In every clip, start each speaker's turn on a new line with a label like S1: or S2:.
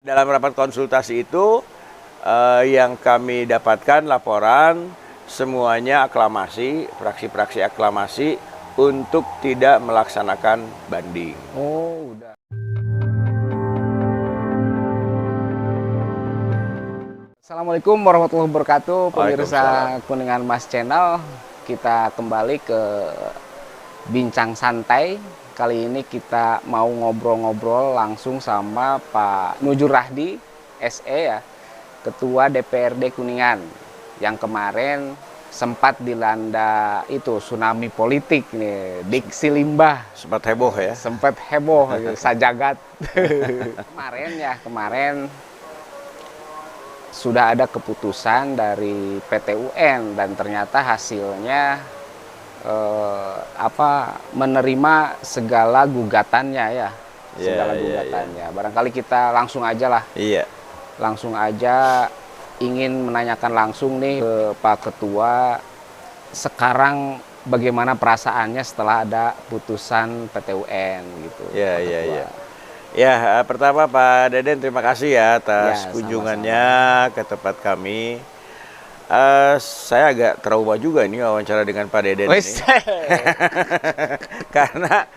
S1: Dalam rapat konsultasi itu yang kami dapatkan laporan semuanya aklamasi, fraksi-fraksi aklamasi untuk tidak melaksanakan banding.
S2: Oh, udah. Assalamualaikum warahmatullahi wabarakatuh, pemirsa Kuningan Mas Channel. Kita kembali ke Bincang Santai. Kali ini kita mau ngobrol-ngobrol langsung sama Pak Nujur Rahdi, SE ya, Ketua DPRD Kuningan, yang kemarin sempat dilanda itu tsunami politik nih, diksi limbah.
S1: Sempat heboh ya?
S2: Sempat heboh, sajagat. Kemarin sudah ada keputusan dari PT UN dan ternyata hasilnya menerima segala gugatannya ya, segala gugatannya. Barangkali kita langsung aja lah.
S1: Iya.
S2: Langsung aja ingin menanyakan langsung nih ke Pak Ketua, sekarang bagaimana perasaannya setelah ada putusan PT UN gitu.
S1: Iya. Ya, pertama Pak Deden terima kasih ya atas kunjungannya ke tempat kami. Saya agak trauma juga ini wawancara dengan Pak Deden ini. Karena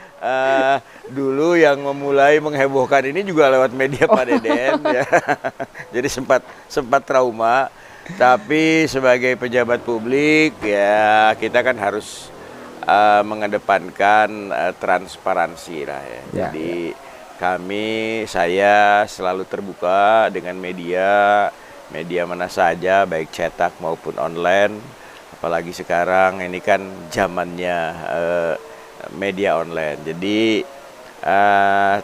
S1: dulu yang memulai menghebohkan ini juga lewat media Pak Deden ya. Jadi sempat trauma. Tapi sebagai pejabat publik ya kita kan harus mengedepankan transparansi lah ya. Jadi saya selalu terbuka dengan media mana saja, baik cetak maupun online. Apalagi sekarang ini kan zamannya media online. Jadi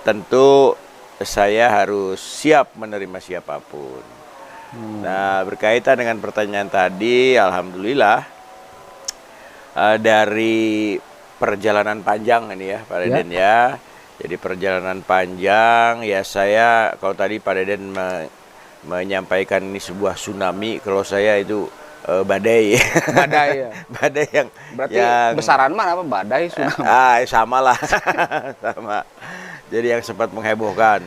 S1: tentu saya harus siap menerima siapapun. Nah, berkaitan dengan pertanyaan tadi, alhamdulillah dari perjalanan panjang ini ya, Pak Deden ya. Jadi perjalanan panjang ya, saya kalau tadi Pak Deden menyampaikan ini sebuah tsunami, kalau saya itu badai.
S2: Badai ya.
S1: Badai yang
S2: berarti besaran mana apa badai tsunami?
S1: Sama lah. Sama. Jadi yang sempat menghebohkan.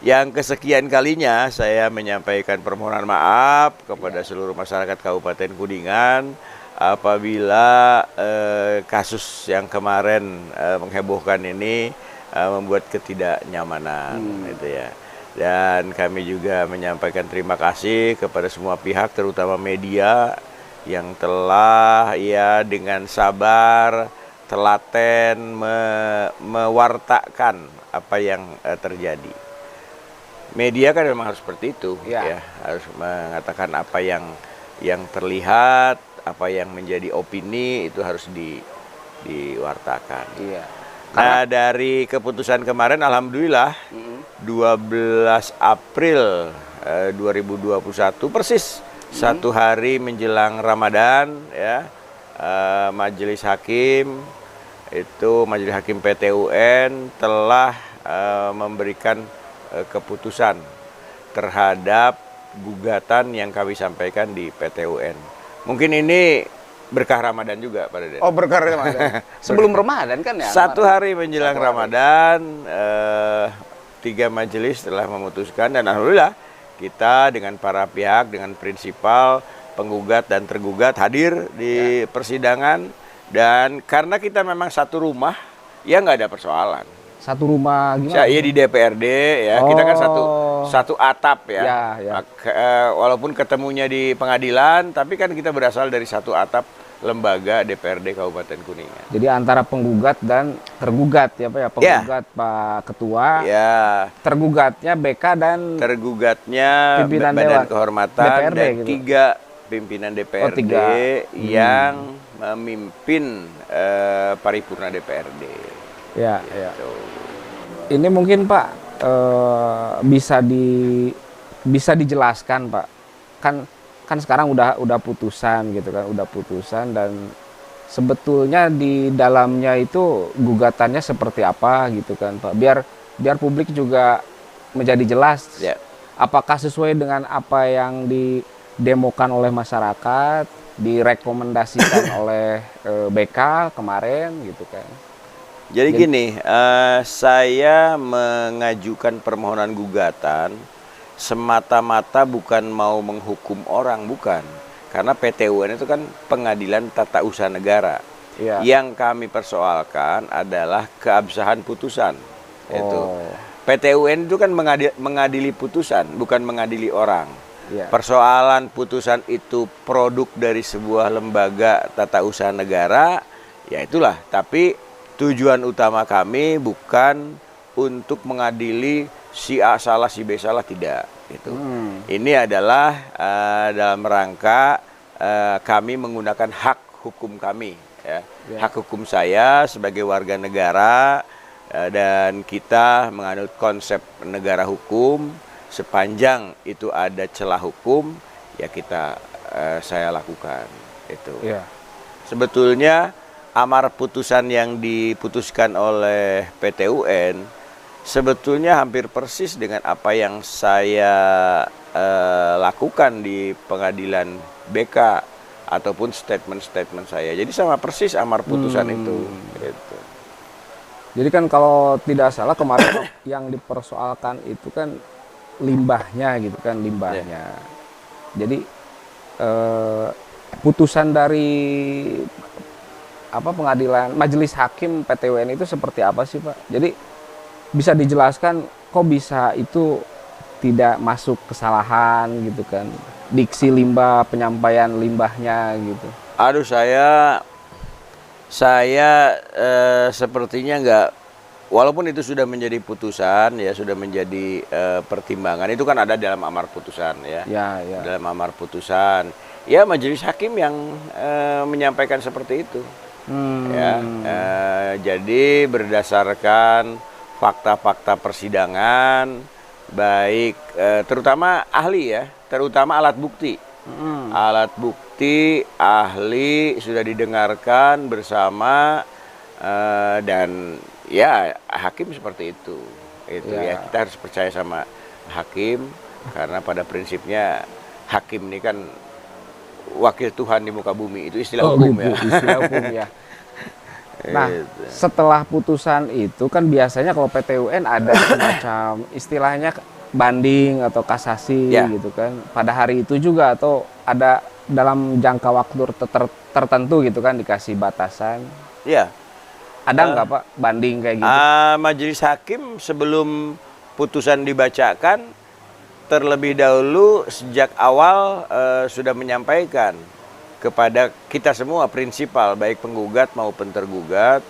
S1: Yang kesekian kalinya saya menyampaikan permohonan maaf kepada seluruh masyarakat Kabupaten Kuningan apabila kasus yang kemarin menghebohkan ini membuat ketidaknyamanan gitu ya. Dan kami juga menyampaikan terima kasih kepada semua pihak, terutama media yang telah ya dengan sabar, telaten mewartakan apa yang terjadi. Media kan memang harus seperti itu ya, harus mengatakan apa yang terlihat, apa yang menjadi opini itu harus diwartakan. Iya. Nah, dari keputusan kemarin alhamdulillah 12 April 2021 persis satu hari menjelang Ramadan ya, Majelis Hakim PT UN telah memberikan keputusan terhadap gugatan yang kami sampaikan di PT UN. Mungkin ini berkah Ramadan juga Pak Deden.
S2: Oh, berkah Ramadan. Sebelum Ramadan kan ya?
S1: Satu hari menjelang Ramadan, 3 majelis telah memutuskan dan alhamdulillah kita dengan para pihak, dengan prinsipal, penggugat dan tergugat hadir di persidangan. Dan karena kita memang satu rumah, ya nggak ada persoalan.
S2: Satu rumah gimana?
S1: Iya di DPRD ya, kita kan satu atap ya. Walaupun ketemunya di pengadilan, tapi kan kita berasal dari satu atap lembaga DPRD Kabupaten Kuningan.
S2: Jadi antara penggugat dan tergugat ya Pak ya, penggugat Pak Ketua. Ya. Tergugatnya BK dan
S1: tergugatnya pimpinan Badan Kehormatan DPRD, dan gitu. 3 pimpinan DPRD yang memimpin paripurna DPRD.
S2: Ya, gitu. Ya. Ini mungkin Pak bisa dijelaskan Pak. Kan sekarang udah putusan gitu kan, dan sebetulnya di dalamnya itu gugatannya seperti apa gitu kan Pak. Biar publik juga menjadi jelas. Ya. Apakah sesuai dengan apa yang didemokan oleh masyarakat, direkomendasikan oleh BK kemarin gitu kan.
S1: Jadi gini, saya mengajukan permohonan gugatan semata-mata bukan mau menghukum orang, bukan. Karena PT UN itu kan pengadilan tata usaha negara.
S2: Iya.
S1: Yang kami persoalkan adalah keabsahan putusan. Itu. PT UN itu kan mengadili putusan, bukan mengadili orang.
S2: Iya.
S1: Persoalan putusan itu produk dari sebuah lembaga tata usaha negara, ya itulah. Tapi tujuan utama kami bukan untuk mengadili si A salah, si B salah, tidak. Gitu. Ini adalah dalam rangka kami menggunakan hak hukum kami. Ya. Hak hukum saya sebagai warga negara, dan kita menganut konsep negara hukum. Sepanjang itu ada celah hukum, ya saya lakukan itu.
S2: Iya.
S1: Sebetulnya amar putusan yang diputuskan oleh PT UN sebetulnya hampir persis dengan apa yang saya lakukan di pengadilan BK ataupun statement-statement saya. Jadi sama persis amar putusan itu. Gitu.
S2: Jadi kan kalau tidak salah kemarin yang dipersoalkan itu kan limbahnya gitu kan, limbahnya. Jadi putusan dari pengadilan majelis hakim PT UN itu seperti apa sih, Pak? Jadi bisa dijelaskan kok bisa itu tidak masuk kesalahan gitu kan, diksi limbah, penyampaian limbahnya gitu.
S1: Aduh, saya sepertinya nggak, walaupun itu sudah menjadi putusan, ya sudah menjadi pertimbangan, itu kan ada dalam amar putusan ya.
S2: Ya.
S1: Dalam amar putusan, ya majelis hakim yang menyampaikan seperti itu. Ya, jadi berdasarkan fakta-fakta persidangan, baik terutama ahli ya, terutama alat bukti. Alat bukti, ahli sudah didengarkan bersama, dan ya hakim seperti itu. Ya kita harus percaya sama hakim, karena pada prinsipnya hakim ini kan wakil Tuhan di muka bumi, itu istilah hukum ya.
S2: Istilah hukum ya. Nah, setelah putusan itu kan biasanya kalau PT UN ada semacam istilahnya banding atau kasasi gitu kan. Pada hari itu juga atau ada dalam jangka waktu tertentu gitu kan, dikasih batasan.
S1: Iya.
S2: Ada nggak Pak banding kayak gitu?
S1: Majelis hakim sebelum putusan dibacakan terlebih dahulu sejak awal sudah menyampaikan kepada kita semua prinsipal, baik penggugat maupun tergugat,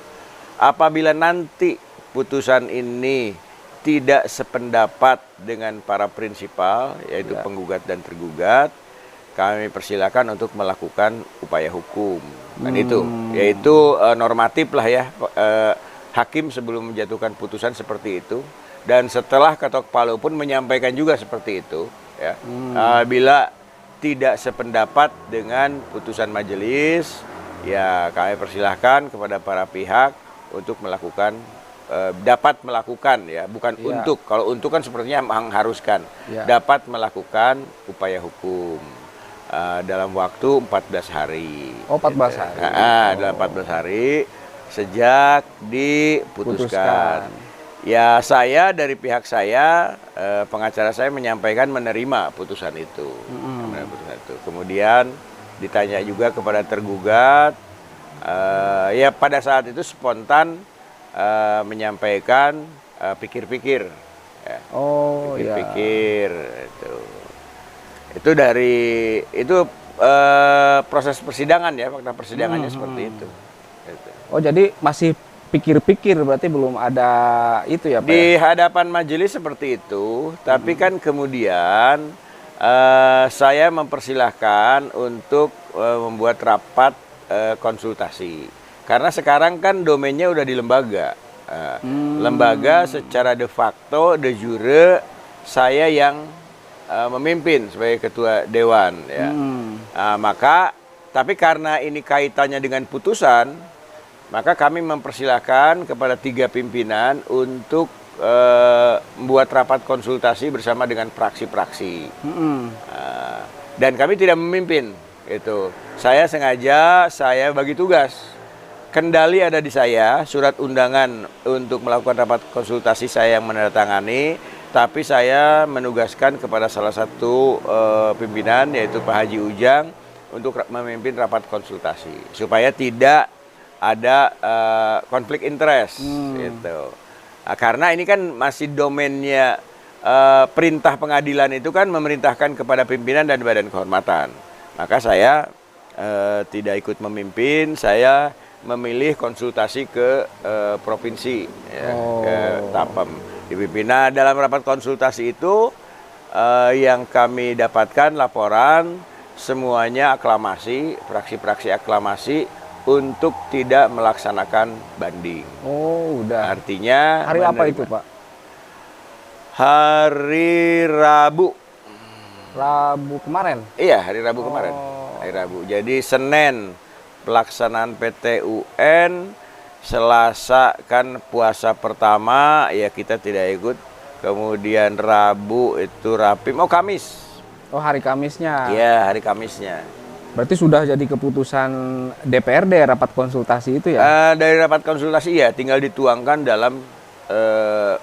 S1: apabila nanti putusan ini tidak sependapat dengan para prinsipal, yaitu penggugat dan tergugat, kami persilakan untuk melakukan upaya hukum. Kan itu, yaitu normatif lah ya, hakim sebelum menjatuhkan putusan seperti itu. Dan setelah ketok palu pun menyampaikan juga seperti itu. Ya. Bila tidak sependapat dengan putusan majelis, ya kami persilahkan kepada para pihak untuk melakukan, dapat melakukan ya, bukan untuk. Kalau untuk kan sepertinya mengharuskan, dapat melakukan upaya hukum dalam waktu 14 hari.
S2: Oh, 14 hari.
S1: Dalam 14 hari sejak diputuskan. Ya, saya dari pihak saya, pengacara saya menyampaikan menerima putusan itu. Kemudian ditanya juga kepada tergugat, ya pada saat itu spontan menyampaikan pikir-pikir. Ya. Pikir-pikir itu dari itu proses persidangan ya, fakta persidangannya seperti itu.
S2: Oh, jadi masih pikir-pikir, berarti belum ada itu ya Pak?
S1: Di hadapan majelis seperti itu, tapi kan kemudian saya mempersilahkan untuk membuat rapat konsultasi. Karena sekarang kan domainnya udah di lembaga. Lembaga secara de facto, de jure, saya yang memimpin sebagai ketua dewan. Ya. Tapi karena ini kaitannya dengan putusan, maka kami mempersilahkan kepada 3 pimpinan untuk membuat rapat konsultasi bersama dengan praksi-praksi. Dan kami tidak memimpin. Itu. Saya sengaja, saya bagi tugas. Kendali ada di saya, surat undangan untuk melakukan rapat konsultasi saya yang menandatangani, tapi saya menugaskan kepada salah satu pimpinan, yaitu Pak Haji Ujang, untuk memimpin rapat konsultasi supaya tidak ada konflik interest gitu. Nah, karena ini kan masih domainnya perintah pengadilan, itu kan memerintahkan kepada pimpinan dan badan kehormatan. Maka saya tidak ikut memimpin, saya memilih konsultasi ke provinsi, ya, ke Tapem. Di pimpinan dalam rapat konsultasi itu yang kami dapatkan laporan semuanya aklamasi, fraksi-fraksi aklamasi untuk tidak melaksanakan banding.
S2: Oh, udah.
S1: Artinya
S2: Hari apa itu, Pak?
S1: Hari Rabu.
S2: Rabu kemarin?
S1: Iya, hari Rabu kemarin. Hari Rabu. Jadi Senin pelaksanaan PT UN, Selasa kan puasa pertama, ya kita tidak ikut. Kemudian Rabu itu Rapim, Kamis.
S2: Oh, hari Kamisnya.
S1: Iya, hari Kamisnya.
S2: Berarti sudah jadi keputusan DPRD rapat konsultasi itu ya?
S1: Dari rapat konsultasi ya, tinggal dituangkan dalam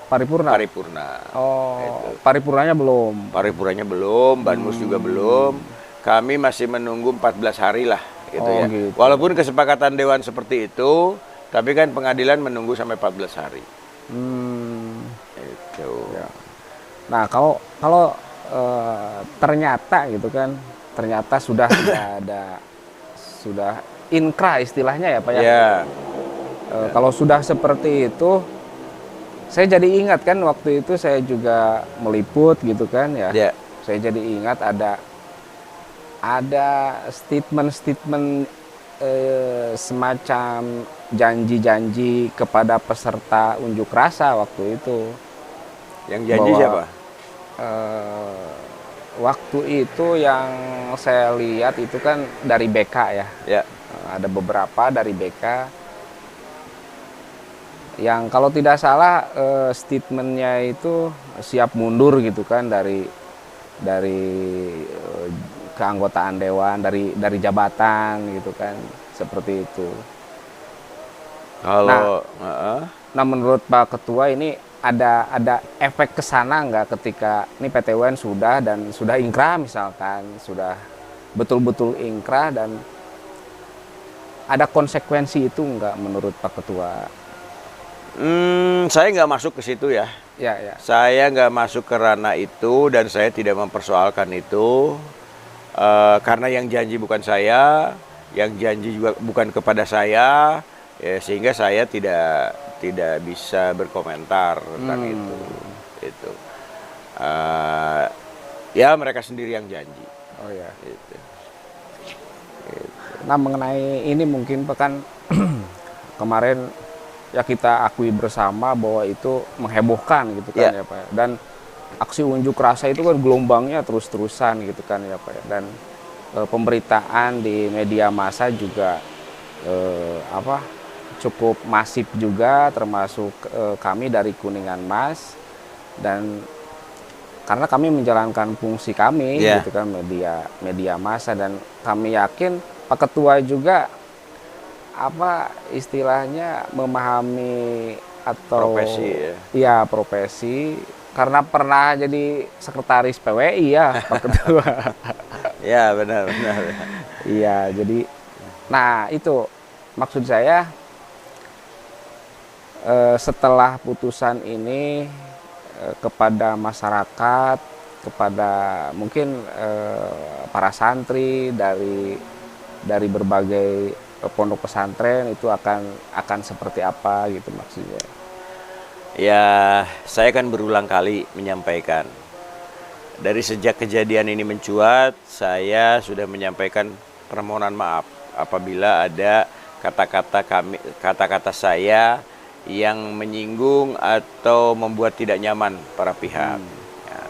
S2: Paripurna?
S1: paripurna.
S2: Oh, paripurnanya belum?
S1: Paripurnanya belum, Banmus juga belum. Kami masih menunggu 14 hari lah, gitu ya.
S2: Gitu.
S1: Walaupun kesepakatan Dewan seperti itu, tapi kan pengadilan menunggu sampai 14 hari. Itu.
S2: Ya. Nah, kalau ternyata gitu kan, ternyata sudah sudah inkrah istilahnya ya Pak ya.
S1: Ya.
S2: Kalau sudah seperti itu, saya jadi ingat kan waktu itu saya juga meliput gitu kan ya.
S1: Ya.
S2: Saya jadi ingat ada statement-statement semacam janji-janji kepada peserta unjuk rasa waktu itu.
S1: Yang janji siapa?
S2: Waktu itu yang saya lihat itu kan dari BK ya.
S1: Ya.
S2: Ada beberapa dari BK yang kalau tidak salah statementnya itu siap mundur gitu kan dari keanggotaan dewan, dari jabatan gitu kan, seperti itu.
S1: Kalau
S2: Nah, menurut Pak Ketua ini ada efek ke sana nggak ketika ini PT UN sudah inkrah misalkan, sudah betul-betul inkrah, dan ada konsekuensi itu nggak menurut Pak Ketua?
S1: saya nggak masuk ke situ ya.
S2: Ya, ya.
S1: Saya nggak masuk ke ranah itu dan saya tidak mempersoalkan itu. Karena yang janji bukan saya, yang janji juga bukan kepada saya, ya, sehingga saya tidak bisa berkomentar tentang itu. Ya mereka sendiri yang janji.
S2: Oh ya.
S1: Gitu.
S2: Nah, mengenai ini mungkin Pak, kan kemarin ya kita akui bersama bahwa itu menghebohkan gitu kan ya Pak. Dan aksi unjuk rasa itu kan gelombangnya terus-terusan gitu kan ya Pak. Dan pemberitaan di media massa juga cukup masif juga, termasuk kami dari Kuningan Mas, dan karena kami menjalankan fungsi kami gitu kan, media massa, dan kami yakin Pak Ketua juga istilahnya memahami atau
S1: profesi
S2: profesi, karena pernah jadi sekretaris PWI ya Pak Ketua.
S1: Ya benar.
S2: Iya, jadi nah itu maksud saya, setelah putusan ini kepada masyarakat, kepada mungkin para santri dari berbagai pondok pesantren, itu akan seperti apa gitu maksudnya?
S1: Ya, saya kan berulang kali menyampaikan. Dari sejak kejadian ini mencuat, saya sudah menyampaikan permohonan maaf apabila ada kata-kata saya yang menyinggung atau membuat tidak nyaman para pihak. Ya.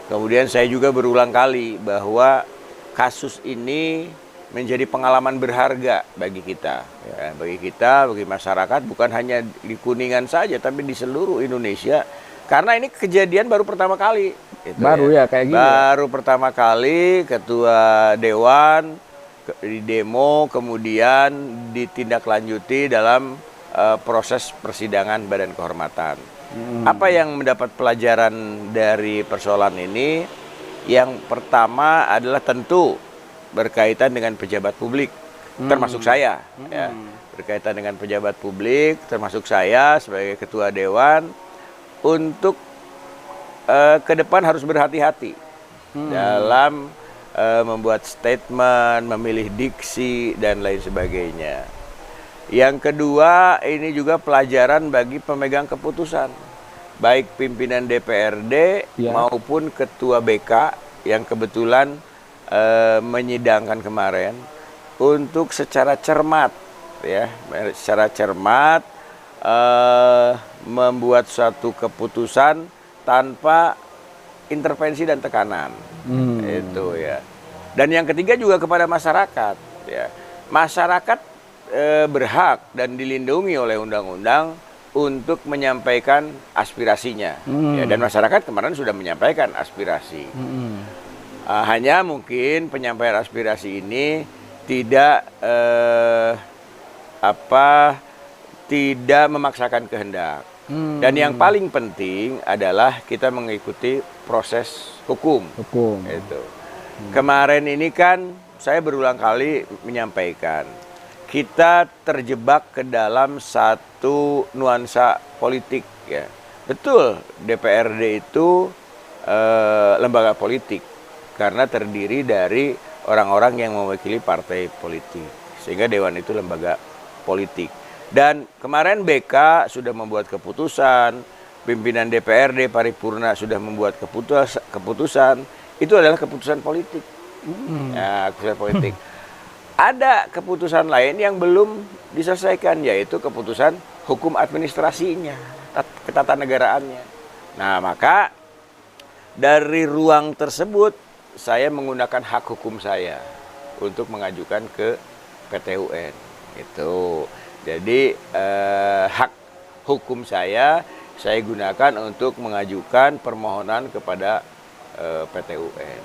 S1: Kemudian saya juga berulang kali bahwa kasus ini menjadi pengalaman berharga bagi kita, ya, bagi masyarakat, bukan hanya di Kuningan saja, tapi di seluruh Indonesia. Karena ini kejadian baru pertama kali.
S2: Baru ya kayak gini.
S1: Baru pertama kali ketua dewan di demo, kemudian ditindaklanjuti dalam proses persidangan badan kehormatan. Apa yang mendapat pelajaran dari persoalan ini? Yang pertama adalah tentu berkaitan dengan pejabat publik, termasuk saya. Ya. Berkaitan dengan pejabat publik, termasuk saya sebagai ketua dewan, untuk ke depan harus berhati-hati dalam membuat statement, memilih diksi, dan lain sebagainya. Yang kedua, ini juga pelajaran bagi pemegang keputusan, baik pimpinan DPRD maupun ketua BK yang kebetulan menyidangkan kemarin, untuk secara cermat, ya, secara cermat membuat suatu keputusan tanpa intervensi dan tekanan, itu ya. Dan yang ketiga juga kepada masyarakat, ya, masyarakat berhak dan dilindungi oleh undang-undang untuk menyampaikan aspirasinya, ya, dan masyarakat kemarin sudah menyampaikan aspirasi. Hanya mungkin penyampaian aspirasi ini tidak tidak memaksakan kehendak. Dan yang paling penting adalah kita mengikuti proses hukum. Itu. Kemarin ini kan saya berulang kali menyampaikan, kita terjebak ke dalam satu nuansa politik, ya. Betul, DPRD itu lembaga politik karena terdiri dari orang-orang yang mewakili partai politik, sehingga dewan itu lembaga politik. Dan kemarin BK sudah membuat keputusan, pimpinan DPRD paripurna sudah membuat keputusan, itu adalah keputusan politik. Ya, keputusan politik. Ada keputusan lain yang belum diselesaikan, yaitu keputusan hukum administrasinya, ketatanegaraannya. Nah, maka dari ruang tersebut saya menggunakan hak hukum saya untuk mengajukan ke PT UN. Itu. Jadi hak hukum saya gunakan untuk mengajukan permohonan kepada PT UN.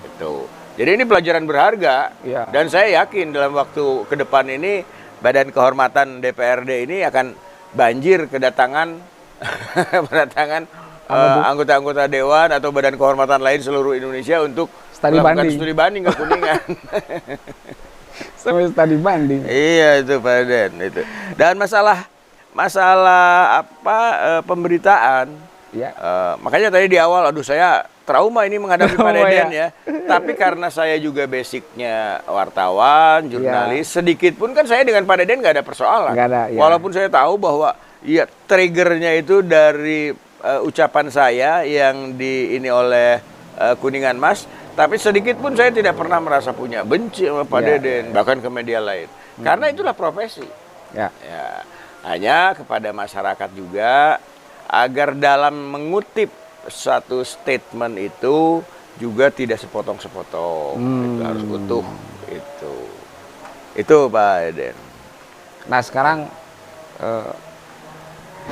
S1: Itu. Jadi ini pelajaran berharga, dan saya yakin dalam waktu ke depan ini Badan Kehormatan DPRD ini akan banjir kedatangan anggota-anggota dewan atau Badan Kehormatan lain seluruh Indonesia untuk melakukan studi banding ke Kuningan.
S2: Sampai studi banding.
S1: Iya itu Pak Den itu. Dan masalah pemberitaan. Ya. Makanya tadi di awal, aduh saya trauma ini menghadapi Pak Deden ya. Tapi karena saya juga basicnya wartawan, jurnalis, sedikit pun kan saya dengan Pak Deden nggak ada persoalan.
S2: Nggak ada, ya.
S1: Walaupun saya tahu bahwa ya triggernya itu dari ucapan saya yang ini oleh Kuningan Mas. Tapi sedikit pun saya tidak pernah merasa punya benci sama Pak Deden, bahkan ke media lain. Karena itulah profesi. Ya. Hanya kepada masyarakat juga, agar dalam mengutip satu statement itu juga tidak sepotong-sepotong, itu harus utuh. Itu Pak Deden.
S2: Nah sekarang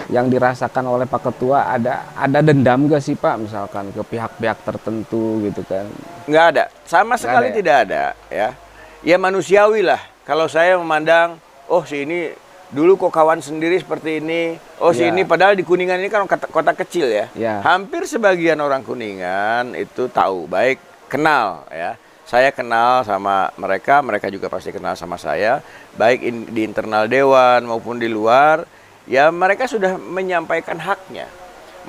S2: yang dirasakan oleh Pak Ketua, ada dendam gak sih Pak, misalkan ke pihak-pihak tertentu gitu kan?
S1: Nggak ada, sama sekali tidak ada, ya. Ya manusiawi lah. Kalau saya memandang, oh si ini dulu kok kawan sendiri seperti ini, oh si ini padahal di Kuningan ini kan kota kecil ya. Hampir sebagian orang Kuningan itu tahu, baik kenal ya. Saya kenal sama mereka, mereka juga pasti kenal sama saya, baik di internal dewan maupun di luar. Ya mereka sudah menyampaikan haknya.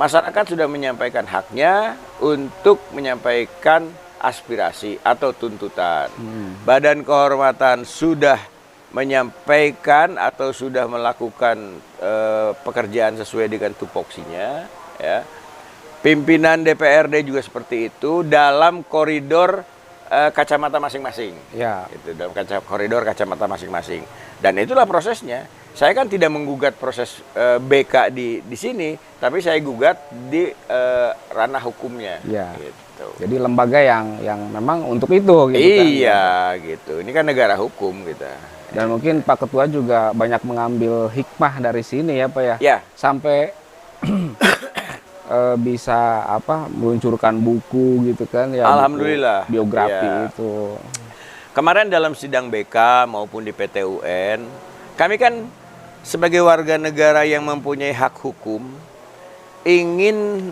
S1: Masyarakat sudah menyampaikan haknya untuk menyampaikan aspirasi atau tuntutan. Badan Kehormatan sudah menyampaikan atau sudah melakukan pekerjaan sesuai dengan tupoksinya, ya. Pimpinan DPRD juga seperti itu dalam koridor kacamata masing-masing. Ya. Itu dalam koridor kacamata masing-masing. Dan itulah prosesnya. Saya kan tidak menggugat proses BK di sini, tapi saya gugat di ranah hukumnya. Ya. Gitu.
S2: Jadi lembaga yang memang untuk itu. Gitu
S1: iya, kan? Gitu. Ini kan negara hukum kita.
S2: Dan mungkin Pak Ketua juga banyak mengambil hikmah dari sini ya Pak ya. Ya. Sampai bisa meluncurkan buku gitu kan ya.
S1: Alhamdulillah.
S2: Biografi itu.
S1: Kemarin dalam sidang BK maupun di PT UN, kami kan sebagai warga negara yang mempunyai hak hukum, ingin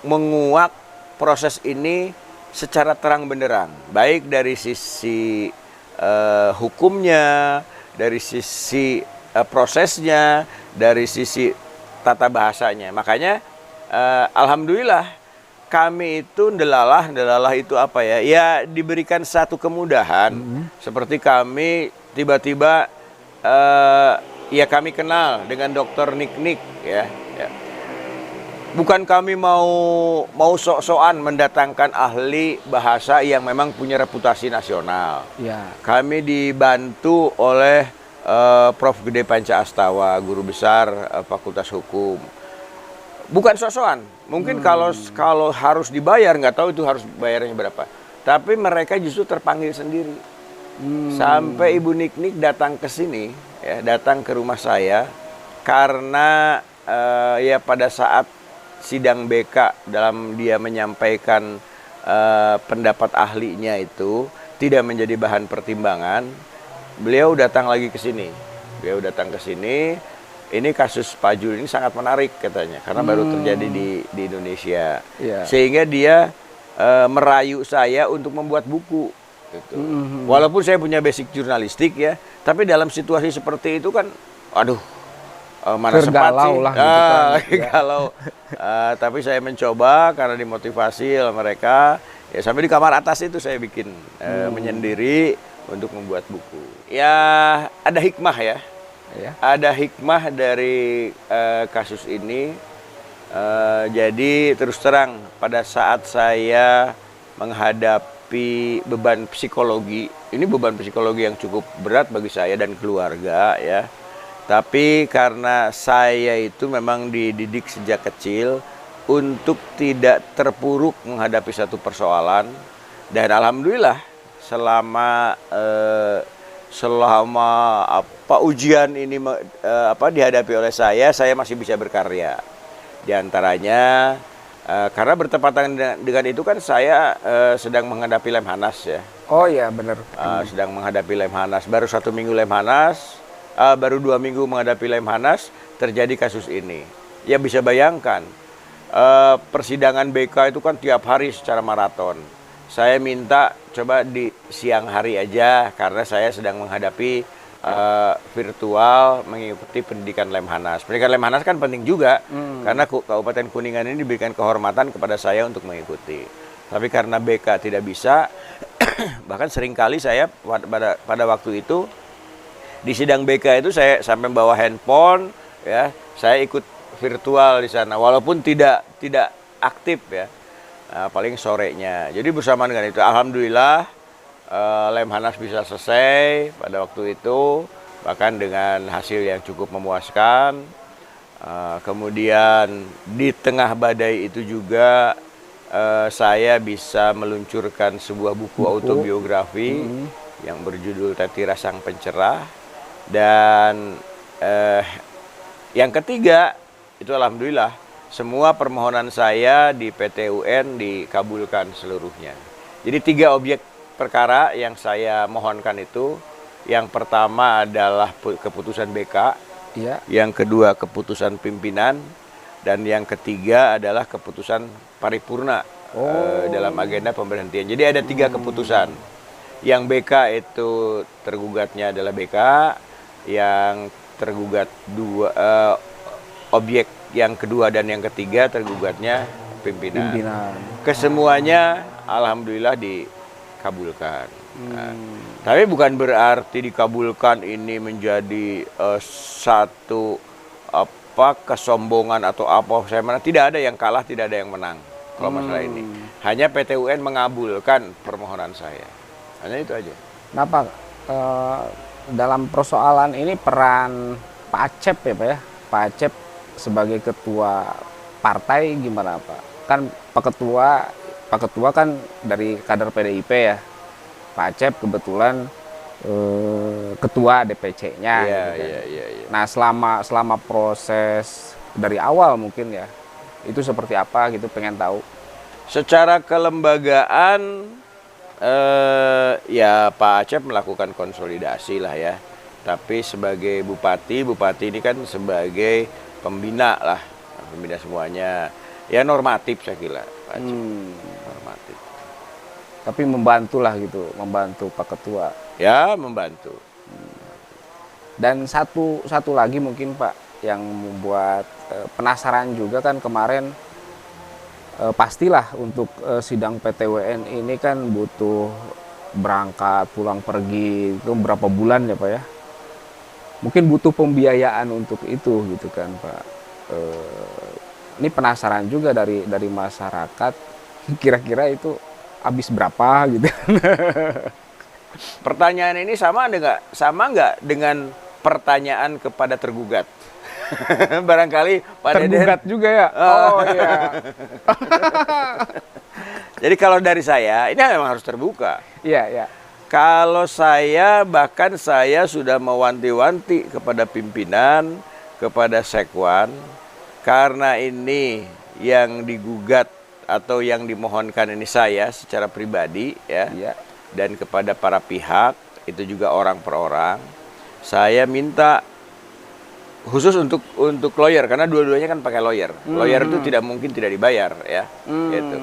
S1: menguak proses ini secara terang benderang, baik dari sisi hukumnya, dari sisi prosesnya, dari sisi tata bahasanya. Makanya alhamdulillah kami itu ndelalah itu apa ya? Ya diberikan satu kemudahan, seperti kami tiba-tiba ya kami kenal dengan Dokter Nik ya. Bukan kami mau sok-sokan mendatangkan ahli bahasa yang memang punya reputasi nasional.
S2: Ya.
S1: Kami dibantu oleh Prof. Gede Panca Astawa, guru besar Fakultas Hukum. Bukan sok-sokan. Mungkin kalau harus dibayar, nggak tahu itu harus bayarnya berapa. Tapi mereka justru terpanggil sendiri. Sampai Ibu Nik datang ke sini, ya, datang ke rumah saya karena ya pada saat sidang BK dalam dia menyampaikan pendapat ahlinya itu tidak menjadi bahan pertimbangan, beliau datang lagi ke sini. Beliau datang ke sini. Ini kasus Pak Jul ini sangat menarik katanya karena baru terjadi di Indonesia.
S2: Yeah.
S1: Sehingga dia merayu saya untuk membuat buku. Gitu. Walaupun saya punya basic jurnalistik ya, tapi dalam situasi seperti itu kan, aduh. Mana sempat sih
S2: lah, gitu kan.
S1: kalau tapi saya mencoba karena dimotivasi oleh mereka ya, sampai di kamar atas itu saya bikin menyendiri untuk membuat buku. Ya ada hikmah ya, ada hikmah dari kasus ini. Jadi terus terang pada saat saya menghadapi beban psikologi, ini beban psikologi yang cukup berat bagi saya dan keluarga ya. Tapi karena saya itu memang dididik sejak kecil untuk tidak terpuruk menghadapi satu persoalan, dan alhamdulillah selama ujian ini dihadapi oleh saya masih bisa berkarya. Di antaranya karena bertepatan dengan itu kan saya sedang menghadapi Lemhanas ya.
S2: Oh iya benar.
S1: Sedang menghadapi Lemhanas, baru 1 minggu Lemhanas. Baru 2 minggu menghadapi Lemhanas terjadi kasus ini. Ya bisa bayangkan persidangan BK itu kan tiap hari secara maraton. Saya minta coba di siang hari aja karena saya sedang menghadapi virtual mengikuti pendidikan Lemhanas. Pendidikan Lemhanas kan penting juga karena Kabupaten Kuningan ini diberikan kehormatan kepada saya untuk mengikuti. Tapi karena BK tidak bisa, bahkan seringkali saya pada waktu itu di sidang BK itu saya sampai bawa handphone ya, saya ikut virtual di sana walaupun tidak aktif ya, paling sorenya. Jadi bersamaan dengan itu alhamdulillah Lemhanas bisa selesai pada waktu itu, bahkan dengan hasil yang cukup memuaskan. Kemudian di tengah badai itu juga saya bisa meluncurkan sebuah buku autobiografi yang berjudul Tatira Sang Pencerah. Dan yang ketiga itu alhamdulillah semua permohonan saya di PT UN dikabulkan seluruhnya. Jadi 3 objek perkara yang saya mohonkan itu, yang pertama adalah keputusan BK, yang kedua keputusan pimpinan, dan yang ketiga adalah keputusan paripurna dalam agenda pemberhentian. Jadi ada 3 keputusan. Yang BK itu tergugatnya adalah BK, yang tergugat 2 objek yang kedua dan yang ketiga tergugatnya pimpinan. Kesemuanya alhamdulillah dikabulkan. Tapi bukan berarti dikabulkan ini menjadi satu kesombongan atau apa. Saya mana tidak ada yang kalah, tidak ada yang menang kalau masalah ini. Hanya PT UN mengabulkan permohonan saya. Hanya itu aja.
S2: Kenapa dalam persoalan ini peran Pak Acep ya Pak ya? Pak Acep sebagai ketua partai gimana Pak? Kan Pak Ketua kan dari kader PDIP ya. Pak Acep kebetulan ketua DPC-nya.
S1: Iya,
S2: gitu kan.
S1: iya.
S2: Nah selama proses dari awal mungkin ya, itu seperti apa gitu, pengen tahu.
S1: Secara kelembagaan ya Pak Acep melakukan konsolidasi lah ya. Tapi sebagai bupati ini kan sebagai pembina lah, pembina semuanya. Ya normatif saya kira, Pak Haji. Normatif.
S2: Tapi membantu lah gitu, membantu Pak Ketua.
S1: Ya membantu.
S2: Dan satu lagi mungkin Pak yang membuat penasaran juga kan kemarin pastilah untuk sidang PTWN ini kan butuh berangkat pulang pergi itu berapa bulan ya Pak ya? Mungkin butuh pembiayaan untuk itu gitu kan Pak. Ini penasaran juga dari masyarakat kira-kira itu habis berapa gitu.
S1: Pertanyaan ini sama nggak dengan pertanyaan kepada tergugat? Barangkali Pak Deden
S2: Tergugat juga ya. Oh iya.
S1: Jadi kalau dari saya ini memang harus terbuka.
S2: Iya, iya.
S1: Kalau saya bahkan saya sudah mewanti-wanti kepada pimpinan, kepada sekwan, karena ini yang digugat atau yang dimohonkan ini saya secara pribadi ya,
S2: Iya.
S1: dan kepada para pihak itu juga orang per orang, saya minta khusus untuk lawyer karena dua-duanya kan pakai lawyer. Lawyer itu tidak mungkin tidak dibayar ya. Gitu.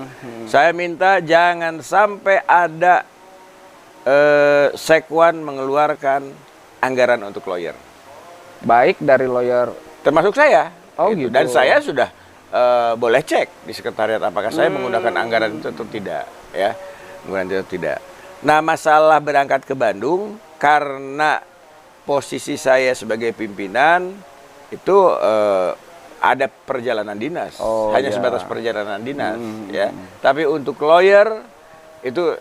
S1: Saya minta jangan sampai ada sekwan mengeluarkan anggaran untuk lawyer.
S2: Baik dari lawyer.
S1: Termasuk saya.
S2: Oh gitu.
S1: Dan saya sudah boleh cek di sekretariat apakah saya menggunakan anggaran itu atau tidak ya. Menggunakan itu atau tidak. Nah, masalah berangkat ke Bandung karena posisi saya sebagai pimpinan itu ada perjalanan dinas, hanya
S2: ya.
S1: sebatas perjalanan dinas, ya. Tapi untuk lawyer itu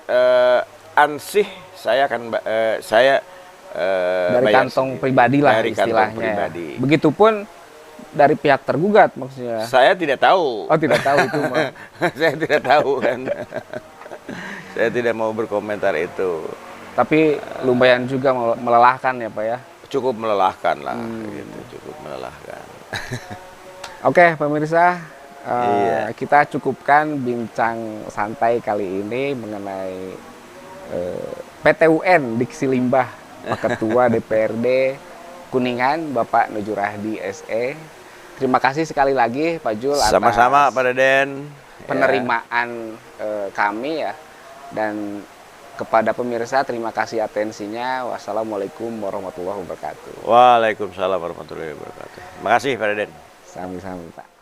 S1: ansih saya akan
S2: dari
S1: bayar
S2: kantong
S1: sendiri.
S2: pribadi lah
S1: Dari kantong
S2: istilahnya.
S1: pribadi.
S2: Begitupun dari pihak tergugat maksudnya.
S1: Saya tidak tahu.
S2: Oh tidak tahu itu mah.
S1: Saya tidak tahu kan. Saya tidak mau berkomentar itu.
S2: Tapi lumayan juga melelahkan ya Pak ya.
S1: Cukup melelahkan lah, gitu, cukup melelahkan.
S2: Oke pemirsa,
S1: Iya.
S2: kita cukupkan bincang santai kali ini mengenai PTUN Diksi Limbah Pak Ketua DPRD Kuningan Bapak Nujurahdi SE. Terima kasih sekali lagi Pak Jul
S1: Sama-sama
S2: atas
S1: Pak Deden.
S2: penerimaan kami ya, dan kepada pemirsa terima kasih atensinya. Wassalamualaikum warahmatullahi wabarakatuh.
S1: Waalaikumsalam warahmatullahi wabarakatuh. Terima kasih Pak Deden.
S2: Sami-sami Pak.